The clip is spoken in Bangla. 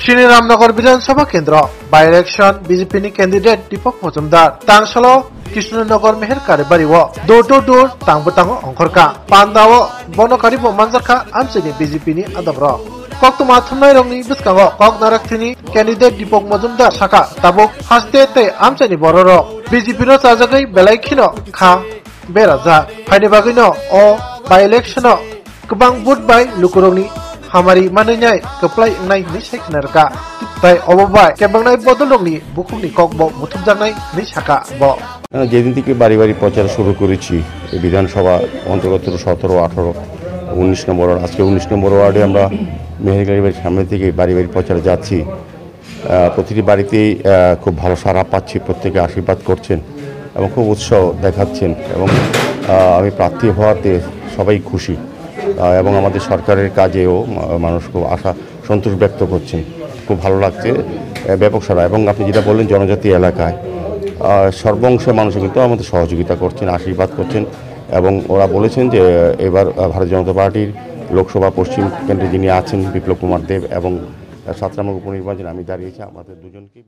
श्री रामनगर विधानसभा केंद्र by election BJP candidate Deepak Majumdar तांगसल कृष्णनगर मेहर कारिबारी डोर टू डोर तांगो अंखरका पांदाओ बनकारी मंजरखा आमचेनी बीजेपी नि आदब्र कक्तुमा थुमनाय रंगनि बिस्कांगो कक नाराकथिनि कैंडिडेट दीपक मजुमदार साका ताबुक हास्ते ते आमचेनी बरर बीजेपी नो चाजगै बेलायखिनो खा बेराजा फाइनि बागैनो अ बाय इलेक्शन गोबां बुट बाय लुकुरंनि हामारि मानैनाय कप्लाय एंनाय नि सायखनारका ताई अबबाय केबांनाय बदलंनि बुकुमनि ककबो मुथुमजानाय नि साका ब যেদিন থেকে বাড়ি বাড়ি প্রচার শুরু করেছি এই বিধানসভা অন্তর্গত 17, 18, 19 নম্বর আজকে 19 নম্বর ওয়ার্ডে আমরা মেহেরকারি বাড়ির সামনে থেকে বাড়ি বাড়ি প্রচারে যাচ্ছি। প্রতিটি বাড়িতেই খুব ভালো সাড়া পাচ্ছি, প্রত্যেকে আশীর্বাদ করছেন এবং খুব উৎসাহ দেখাচ্ছেন এবং আমি প্রার্থী হওয়াতে সবাই খুশি এবং আমাদের সরকারের কাজেও মানুষ খুব সন্তোষ ব্যক্ত করছেন। খুব ভালো লাগছে ব্যাপক সাড়া এবং আপনি যেটা বললেন জনজাতি এলাকায় সর্বংশের মানুষ কিন্তু আমাদের সহযোগিতা করছেন, আশীর্বাদ করছেন এবং ওরা বলেছেন যে এবার ভারতীয় জনতা পার্টির লোকসভা পশ্চিম কেন্দ্রে যিনি আছেন বিপ্লব কুমার দেব এবং 7 নম্বর উপনির্বাচনে আমি দাঁড়িয়েছি আমাদের দুজনকে